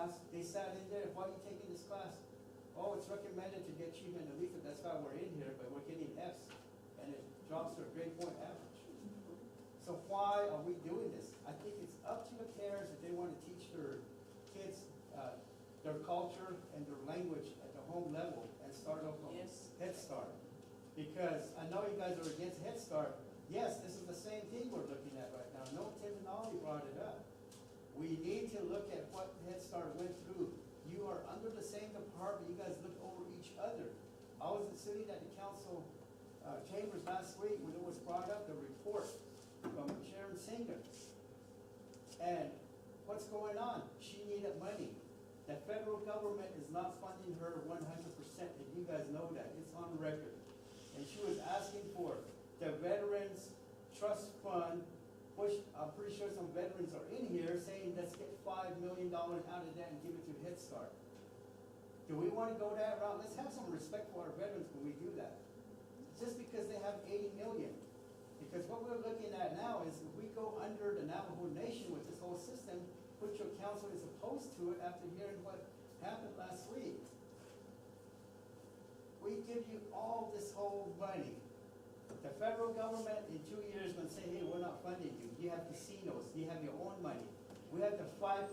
class, they sat in there, why are you taking this class? Oh, it's recommended to get achievement and elite, that's why we're in here, but we're getting Fs, and it drops to a grade point average. So why are we doing this? I think it's up to the parents if they want to teach their kids their culture and their language at the home level and start off on Head Start. Because I know you guys are against Head Start. Yes, this is the same thing we're looking at right now. No, Tim and Ollie brought it up. We need to look at what Head Start went through. You are under the same department. You guys look over each other. I was sitting at the council chambers last week when it was brought up, the report from Sharon Singer. And what's going on? She needed money. The federal government is not funding her 100%, and you guys know that. It's on record. And she was asking for the Veterans Trust Fund, which I'm pretty sure some veterans are in here, saying let's get $5 million out of that and give it to Head Start. Do we want to go that route? Let's have some respect for our veterans when we do that. Just because they have 80 million. Because what we're looking at now is if we go under the Navajo Nation with this whole system, which your council is opposed to it after hearing what happened last week. We give you all this whole money. The federal government in 2 years is going to say, hey, we're not funding you. You have casinos. You have your own money. We have the 53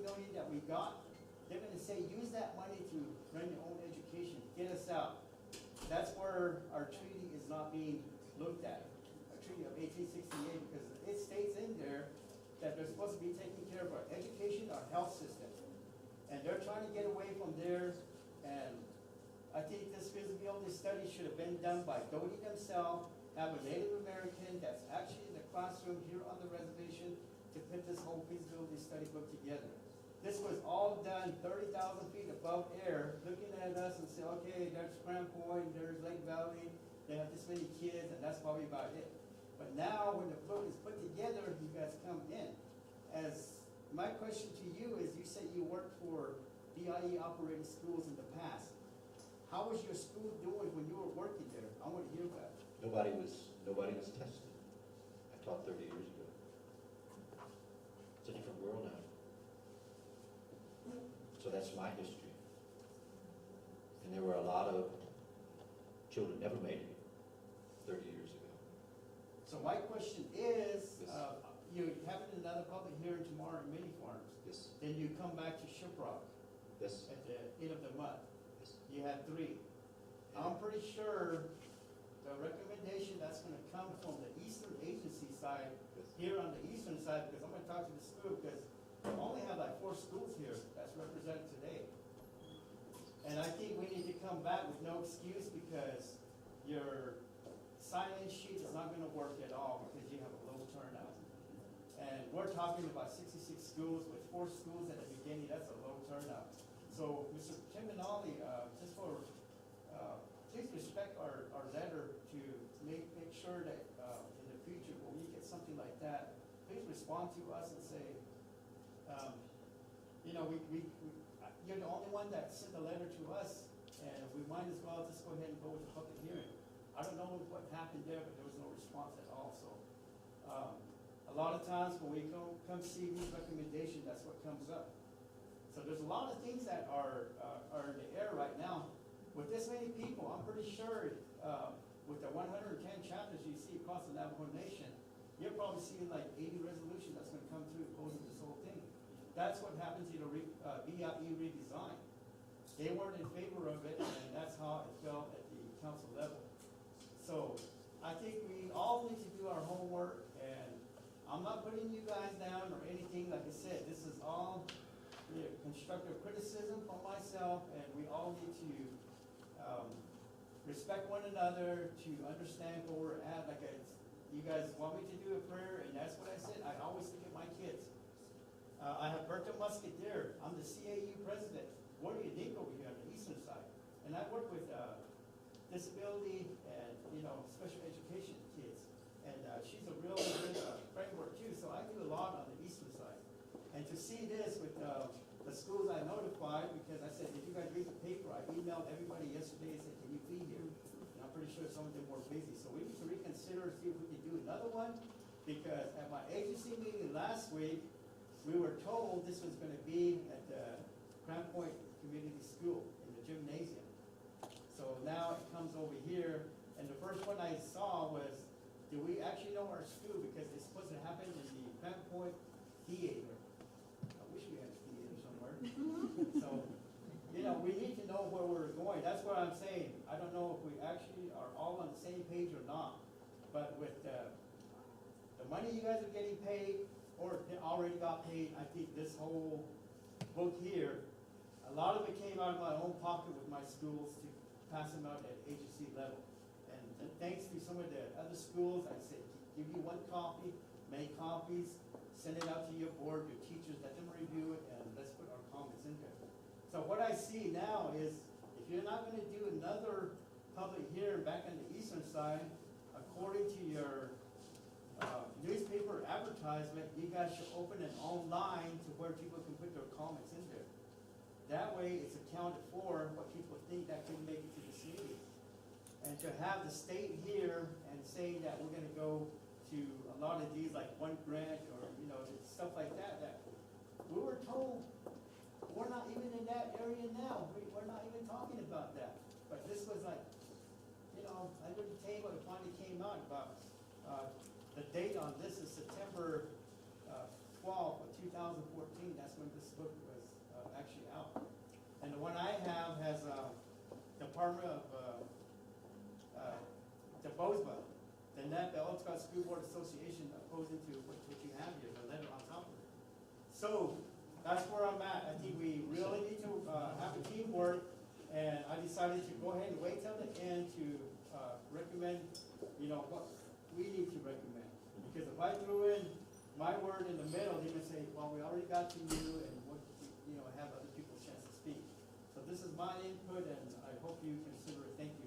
million that we got. They're going to say, use that money to run your own education. Get us out. That's where our treaty is not being looked at. A treaty of 1868, because it states in there that they're supposed to be taking care of our education, our health system. And they're trying to get away from there. And I think this feasibility study should have been done by Doty themselves, have a Native American that's actually in the classroom here on the reservation to put this whole feasibility study book together. This was all done 30,000 feet above air, looking at us and say, okay, there's Crown Point, there's Lake Valley, they have this many kids, and that's probably about it. But now, when the book is put together, you guys come in. As my question to you is, you said you worked for BIE operated schools in the past. How was your school doing when you were working there? I want to hear that. Nobody was tested. I taught 30 years ago. It's a different world now. So that's my history. And there were a lot of children never made it 30 years ago. So my question is, Yes. you're having another public hearing tomorrow in Mini Farms. Yes. Then you come back to Shiprock Yes. at the end of the month. Yes. You had 3. I'm pretty sure the recommendation that's going to come from the Eastern Agency side, Yes. here on the eastern side, because I'm going to talk to the school, because we only have like 4 schools here that's represented today. And I think we need to come back with no excuse, because your sign-in sheet is not going to work at all because you have a low turnout. And we're talking about 66 schools with 4 schools at the beginning. That's a low turnout. So, Mr. Timonali, just for, please respect our letter to make sure that in the future when we get something like that, please respond to us and say, you know, you're the only one that sent the letter to us, and we might as well just go ahead and go with the public hearing. I don't know what happened there, but there was no response at all. So a lot of times when we come see these recommendations, that's what comes up. So there's a lot of things that are in the air right now. With this many people, I'm pretty sure with the 110 chapters you see across the Navajo Nation, you're probably seeing like 80 resolutions that's going to come through opposing this whole thing. That's what happens in a BIE redesign. They weren't in favor of it, and that's how it felt at the council level. So I think we all need to do our homework, and I'm not putting you guys down or anything. Like I said, this is all constructive criticism from myself, and we all need to respect one another, to understand where we're at. Like you guys want me to do a prayer, and that's what I said. I always think of my kids. I have Bertha Musketeer. I'm the CAU president. What do you think over here on the eastern side? And I work with disability and special education kids. And she's a real good framework too. So I do a lot on the eastern side. And to see this with the schools I notified, because I said, did you guys read the paper? I emailed everybody yesterday and said, can you be here? And I'm pretty sure some of them were busy. So we need to reconsider, see if we can do another one. Because at my agency meeting last week, we were told this was gonna be at the Grand Point Community School in the gymnasium. So now it comes over here, and the first one I saw was, do we actually know our school? Because it's supposed to happen in the Grand Point Theater. I wish we had a theater somewhere. So, you know, we need to know where we're going. That's what I'm saying. I don't know if we actually are all on the same page or not. But with the money you guys are getting paid, or already got paid, I think this whole book here, a lot of it came out of my own pocket with my schools to pass them out at agency level. And thanks to some of the other schools, I said, give you one copy, make copies, send it out to your board, your teachers, let them review it, and let's put our comments in there. So what I see now is, if you're not gonna do another public hearing back on the eastern side, according to your newspaper advertisement, you guys should open it online to where people can put their comments in there. That way, it's accounted for what people think that can make it to this meeting. And to have the state here and saying that we're gonna go to a lot of these, like one grant or, you know, stuff like that, that we were told, we're not even in that area now. We're not even talking about that. But this was like, you know, under the table, it finally came out about, the date on this is September 12th of 2014. That's when this book was actually out. And the one I have has Department of DeBosba, the Old Scott School Board Association opposing to what you have here, the letter on top of it. So that's where I'm at. I think we really need to have a teamwork, and I decided to go ahead and wait till the end to recommend, you know, what we need to recommend. Because if I threw in my word in the middle, they would say, well, we already got to you, and what, you know, have other people a chance to speak. So this is my input, and I hope you consider it. Thank you.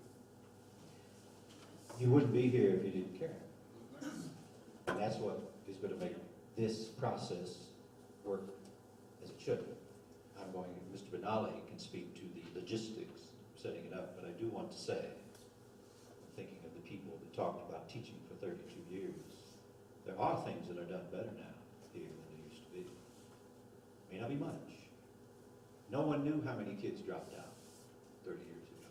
You wouldn't be here if you didn't care. And that's what is going to make this process work as it should. I'm going, Mr. Benali can speak to the logistics of setting it up, but I do want to say, thinking of the people that talked about teaching for 32 years, there are things that are done better now here than they used to be. May not be much. No one knew how many kids dropped out 30 years ago.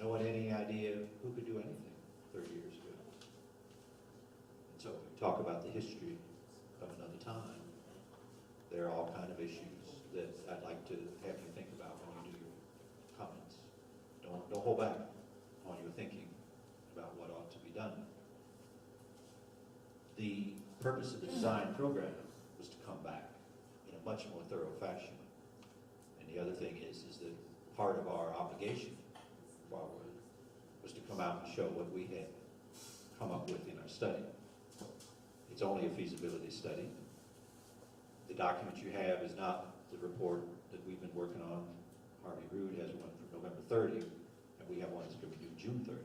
No one had any idea who could do anything 30 years ago. And so we talk about the history of another time. There are all kind of issues that I'd like to have you think about when you do your comments. Don't hold back on your thinking about what ought to be done. The purpose of the design program was to come back in a much more thorough fashion. And the other thing is that part of our obligation forward was to come out and show what we had come up with in our study. It's only a feasibility study. The document you have is not the report that we've been working on. Harvey Rood has one from November 30, and we have one that's going to be due June 30.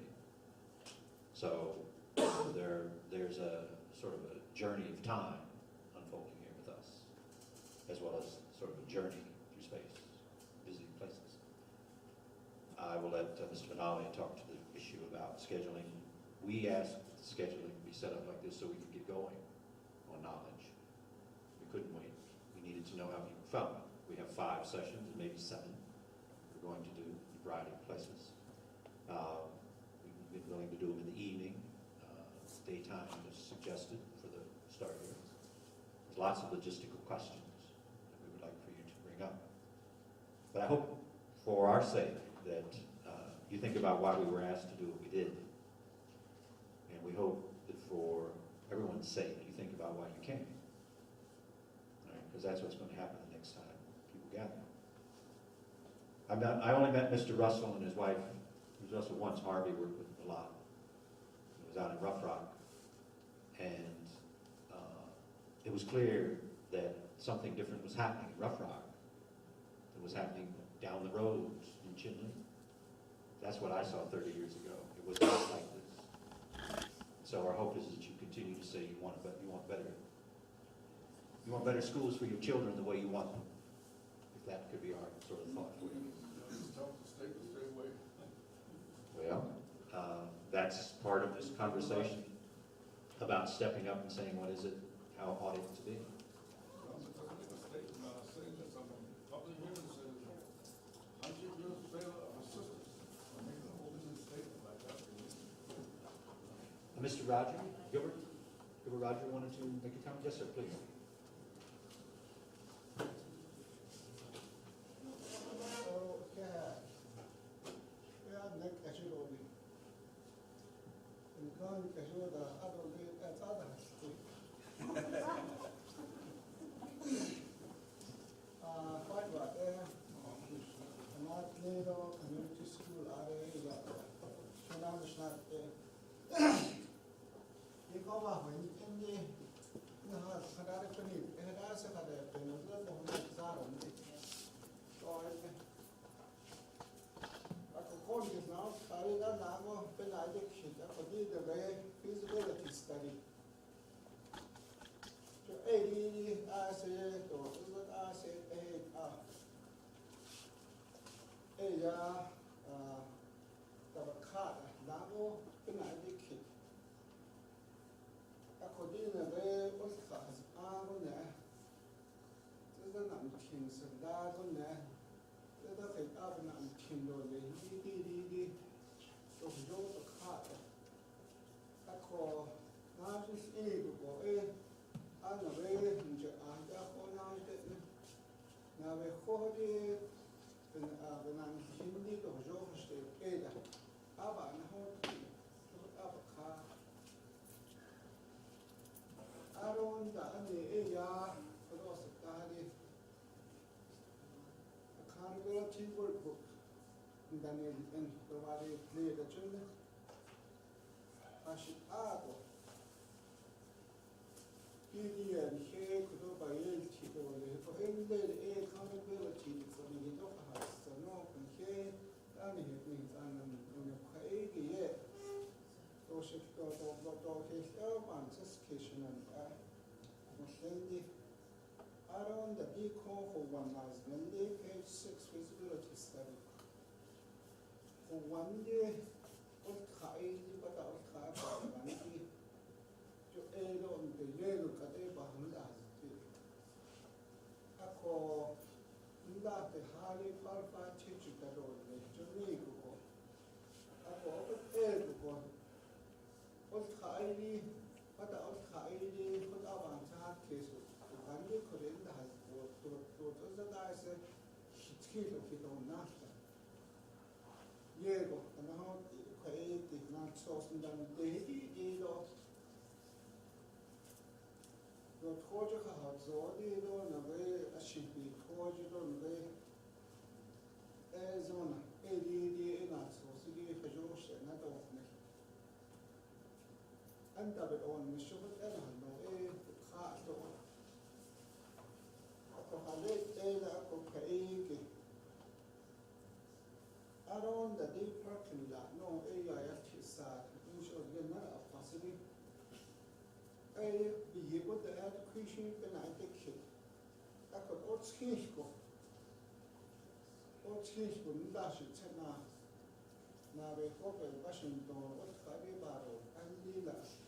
So there's a sort of a journey of time unfolding here with us, as well as sort of a journey through space, visiting places. I will let Mr. Benali talk to the issue about scheduling. We asked the scheduling to be set up like this so we could get going on knowledge. We couldn't wait. We needed to know how people felt. We have 5 sessions and maybe 7 we're going to do in a variety of places. We've been willing to do them in the evening. Daytime was suggested for the start here. There's lots of logistical questions that we would like for you to bring up. But I hope for our sake that you think about why we were asked to do what we did. And we hope that for everyone's sake, you think about why you came. Because that's what's going to happen the next time people gather. I only met Mr. Russell and his wife, Mr. Russell once. Harvey worked with him a lot. He was out in Rough Rock. And it was clear that something different was happening in Rough Rock. It was happening down the road in Chinle. That's what I saw 30 years ago. It was not like this. So our hope is that you continue to say you want better schools for your children the way you want them. If that could be our sort of thought for you. Well, that's part of this conversation about stepping up and saying, what is it, how ought it to be? Mr. Roger Gilbert? Gilbert Roger wanted to make a comment? Yes, sir, please. community school areนี่ก็ว่าเหมือนที่นี่นะฮะคณะเด็กคนนี้คณะสักคณะเป็นเรื่องของนักศึกษาหรือไม่ก็ไอ้เนี่ยก็คนที่น้องตายแล้วน้ำก็เป็นหลายเด็กขิดแล้วคนที่จะไป feasibility study 就AD RC ตัว就是RC呀แต่ว่าขาดน้ำก็เป็นหลายเด็กขิดคนที่เนี่ยไปอุตสาหกรรมคนเนี่ยจะนำทิ้งสันดาคนเนี่ยจะต้องเก็บเอาไปนำทิ้งโดยดีตัวโยกตัวขาดถ้าขอน้ำที่สี่ก็อันนั้นไปมันจะอาจจะขอน้ำเด็ดเนี่ยน้ำไปขอที่เป็นนำทิ้งที่ตัวโยกสเตย์อาบ้านเขาอาบขาอารมณ์แต่อันนี้ยาก็ต้องศึกษาดิคาร์เบอร์ทีเวิร์ดบุ๊กดันเองตัวว่าดีเลี้ยงจุนเนี่ยอาชีพอาตัวที่เรียนเชื่อคุณต้องไปเรียนที่ตัวเลยเพราะเอ็นเดอร์คาร์เบอร์ที่คนนี้ต้องหาสนองคุณเชื่ออันนี้เหตุนี้อันนั้นเนี่ยใครกี่เย่ตัวเชื่อตัวเชื่อมันจะสกิชนั่นMainly around the decon for one house, mainly page 6 feasibility study. For one day, what kind but our car one day to aid on the yellow cade behind us. I call that the highly qualified teacher that on the journey. I call it aid one. What kind but our kind put up on case and you could end has to the guys skill of it on nothing. Yeah, and how create the not source and then daily either. The project has already done a way a should be project on the Arizona, ADD, not so city for Josh and not of me. And double on the sugar and car door. Around the deep parking lot, no area side, usually not a possibility. Be able to add cushion and I take it. I could old skis go. Old skis wouldn't dash it now. Now we hope a Washington, what's 5 barrel, and leave us.